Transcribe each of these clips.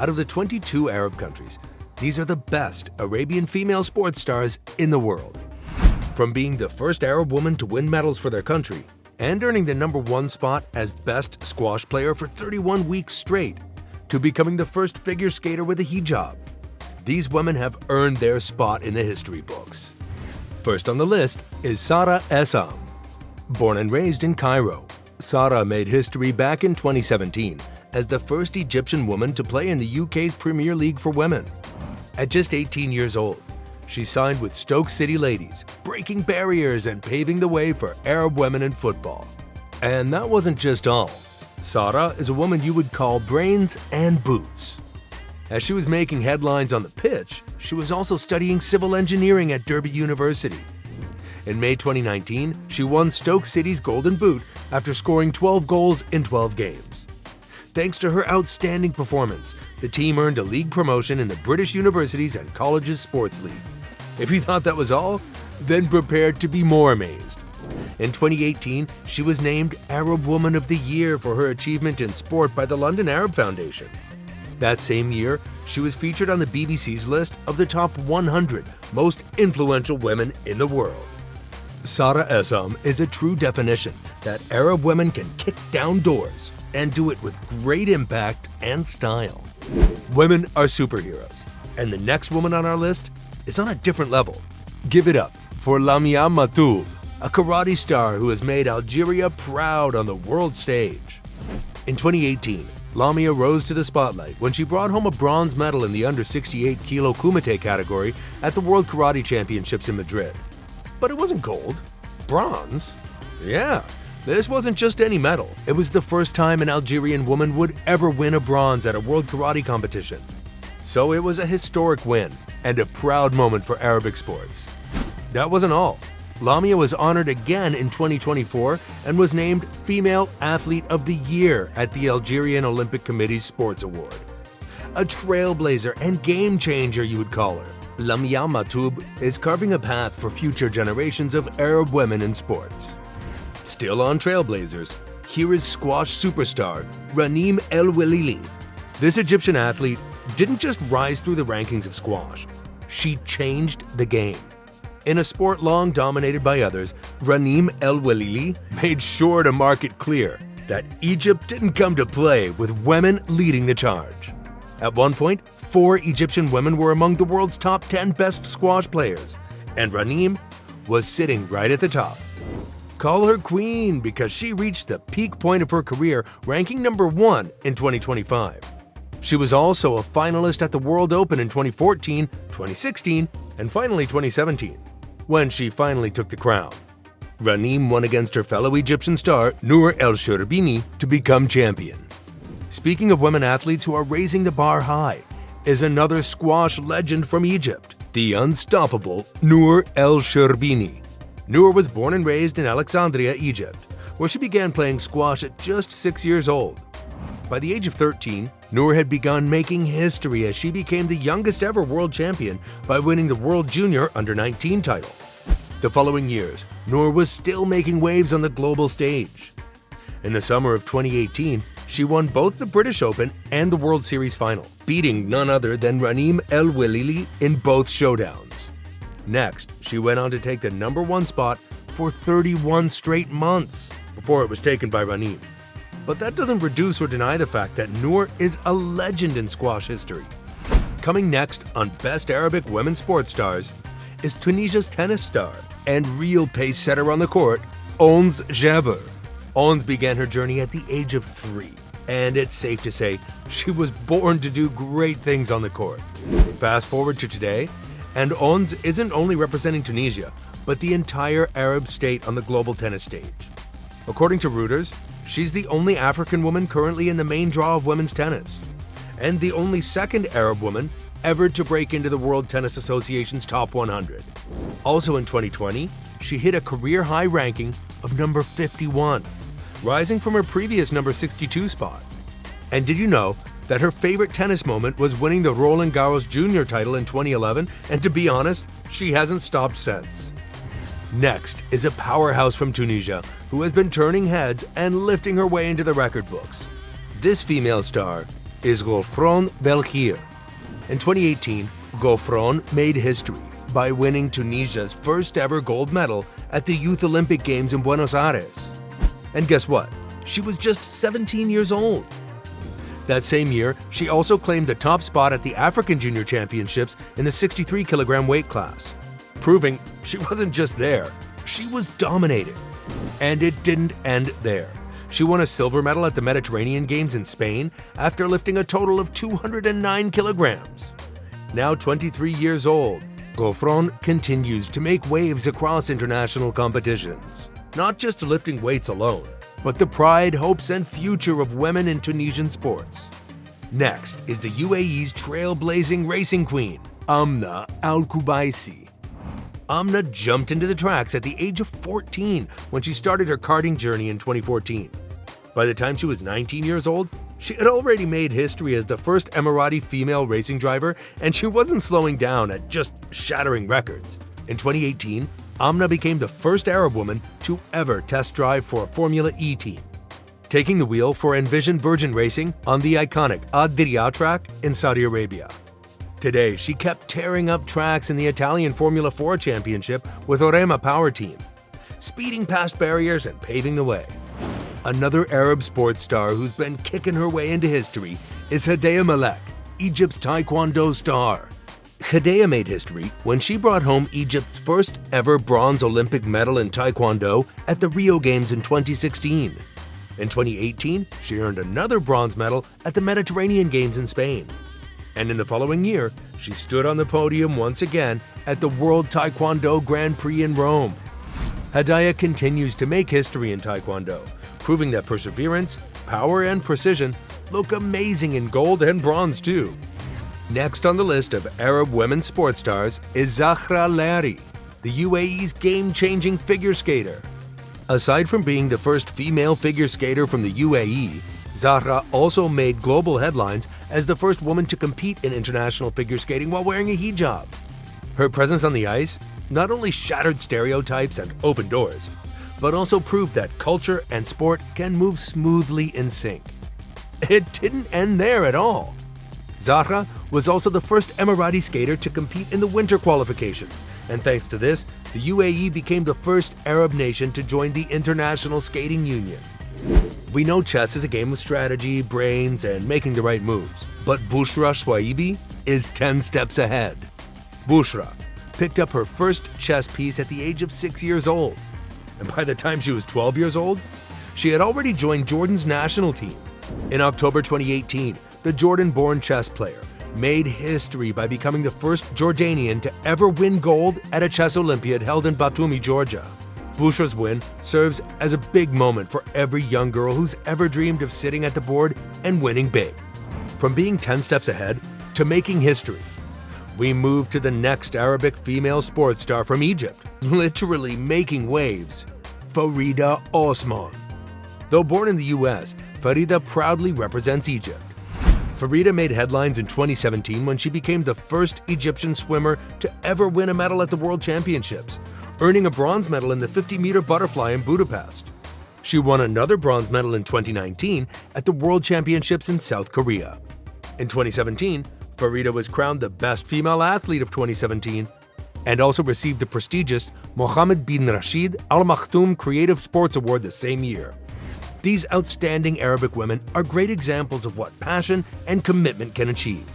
Out of the 22 Arab countries, these are the best Arabian female sports stars in the world. From being the first Arab woman to win medals for their country and earning the #1 spot as best squash player for 31 weeks straight, to becoming the first figure skater with a hijab, these women have earned their spot in the history books. First on the list is Sara Essam. Born and raised in Cairo, Sara made history back in 2017 as the first Egyptian woman to play in the UK's Premier League for women. At just 18 years old, she signed with Stoke City Ladies, breaking barriers and paving the way for Arab women in football. And that wasn't just all. Sara is a woman you would call brains and boots. As she was making headlines on the pitch, she was also studying civil engineering at Derby University. In May 2019, she won Stoke City's Golden Boot after scoring 12 goals in 12 games. Thanks to her outstanding performance, the team earned a league promotion in the British Universities and Colleges Sports League. If you thought that was all, then prepare to be more amazed. In 2018, she was named Arab Woman of the Year for her achievement in sport by the London Arab Foundation. That same year, she was featured on the BBC's list of the top 100 most influential women in the world. Sara Essam is a true definition that Arab women can kick down doors and do it with great impact and style. Women are superheroes, and the next woman on our list is on a different level. Give it up for Lamia Matlou, a karate star who has made Algeria proud on the world stage. In 2018, Lamia rose to the spotlight when she brought home a bronze medal in the under 68 kilo kumite category at the World Karate Championships in Madrid. But it wasn't gold. Bronze? Yeah, this wasn't just any medal. It was the first time an Algerian woman would ever win a bronze at a World Karate competition. So it was a historic win and a proud moment for Arabic sports. That wasn't all. Lamia was honored again in 2024 and was named Female Athlete of the Year at the Algerian Olympic Committee's Sports Award. A trailblazer and game changer, you would call her. Lamia Matlou is carving a path for future generations of Arab women in sports. Still on trailblazers, here is squash superstar Ranim ElSherbini. This Egyptian athlete didn't just rise through the rankings of squash, she changed the game. In a sport long dominated by others, Ranim ElSherbini made sure to mark it clear that Egypt didn't come to play with women leading the charge. At one point, 4 Egyptian women were among the world's top 10 best squash players, and Ranim was sitting right at the top. Call her queen because she reached the peak point of her career, ranking #1 in 2025. She was also a finalist at the World Open in 2014, 2016, and finally 2017, when she finally took the crown. Ranim won against her fellow Egyptian star, Nour ElSherbini, to become champion. Speaking of women athletes who are raising the bar high, is another squash legend from Egypt, the unstoppable Nour ElSherbini. Nour was born and raised in Alexandria, Egypt, where she began playing squash at just 6 years old. By the age of 13, Nour had begun making history as she became the youngest ever world champion by winning the World Junior Under-19 title. The following years, Nour was still making waves on the global stage. In the summer of 2018, she won both the British Open and the World Series final, beating none other than Ranim ElSherbini in both showdowns. Next, she went on to take the #1 spot for 31 straight months before it was taken by Ranim. But that doesn't reduce or deny the fact that Nour is a legend in squash history. Coming next on Best Arabic Women Sports Stars is Tunisia's tennis star and real pace setter on the court, Ons Jabeur. Ons began her journey at the age of 3, and it's safe to say she was born to do great things on the court. Fast forward to today, and Ons isn't only representing Tunisia, but the entire Arab state on the global tennis stage. According to Reuters, she's the only African woman currently in the main draw of women's tennis, and the only second Arab woman ever to break into the World Tennis Association's top 100. Also in 2020, she hit a career-high ranking of number 51, rising from her previous number 62 spot. And did you know that her favorite tennis moment was winning the Roland Garros Junior title in 2011, and to be honest, she hasn't stopped since. Next is a powerhouse from Tunisia who has been turning heads and lifting her way into the record books. This female star is Gronon Belir. In 2018, Gronon made history by winning Tunisia's first ever gold medal at the Youth Olympic Games in Buenos Aires. And guess what? She was just 17 years old. That same year, she also claimed the top spot at the African Junior Championships in the 63 kilogram weight class, proving she wasn't just there, she was dominating. And it didn't end there. She won a silver medal at the Mediterranean Games in Spain after lifting a total of 209 kilograms. Now 23 years old, Gronon continues to make waves across international competitions, not just lifting weights alone, but the pride, hopes, and future of women in Tunisian sports. Next is the UAE's trailblazing racing queen, Amna Alubisi. Amna jumped into the tracks at the age of 14 when she started her karting journey in 2014. By the time she was 19 years old, she had already made history as the first Emirati female racing driver, and she wasn't slowing down at just shattering records. In 2018, Amna became the first Arab woman to ever test drive for a Formula E team, taking the wheel for Envision Virgin Racing on the iconic Ad track in Saudi Arabia. Today, she kept tearing up tracks in the Italian Formula 4 Championship with Orema Power Team, speeding past barriers and paving the way. Another Arab sports star who's been kicking her way into history is Hidea Malik, Egypt's Taekwondo star. Hidea made history when she brought home Egypt's first ever bronze Olympic medal in Taekwondo at the Rio Games in 2016. In 2018, she earned another bronze medal at the Mediterranean Games in Spain. And in the following year, she stood on the podium once again at the World Taekwondo Grand Prix in Rome. Hidea continues to make history in Taekwondo, proving that perseverance, power, and precision look amazing in gold and bronze too. Next on the list of Arab women sports stars is Zahra Lari, the UAE's game-changing figure skater. Aside from being the first female figure skater from the UAE, Zahra also made global headlines as the first woman to compete in international figure skating while wearing a hijab. Her presence on the ice not only shattered stereotypes and opened doors, but also proved that culture and sport can move smoothly in sync. It didn't end there at all. Zahra was also the first Emirati skater to compete in the winter qualifications, and thanks to this, the UAE became the first Arab nation to join the International Skating Union. We know chess is a game of strategy, brains, and making the right moves, but Zahra Bushraibi is 10 steps ahead. Bushra picked up her first chess piece at the age of 6 years old, and by the time she was 12 years old, she had already joined Jordan's national team. In October 2018, the Jordan-born chess player made history by becoming the first Jordanian to ever win gold at a chess Olympiad held in Batumi, Georgia. Bushra's win serves as a big moment for every young girl who's ever dreamed of sitting at the board and winning big. From being 10 steps ahead to making history, we move to the next Arabic female sports star from Egypt, literally making waves, Farida Osman. Though born in the US, Farida proudly represents Egypt. Farida made headlines in 2017 when she became the first Egyptian swimmer to ever win a medal at the World Championships, earning a bronze medal in the 50-meter butterfly in Budapest. She won another bronze medal in 2019 at the World Championships in South Korea. In 2017, Farida was crowned the best female athlete of 2017 and also received the prestigious Mohammed bin Rashid Al Maktoum Creative Sports Award the same year. These outstanding Arabic women are great examples of what passion and commitment can achieve,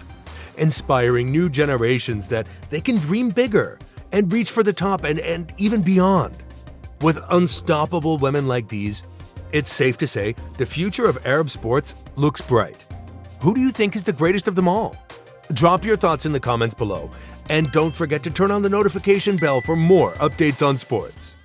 inspiring new generations that they can dream bigger and reach for the top and even beyond. With unstoppable women like these, it's safe to say the future of Arab sports looks bright. Who do you think is the greatest of them all? Drop your thoughts in the comments below, and don't forget to turn on the notification bell for more updates on sports.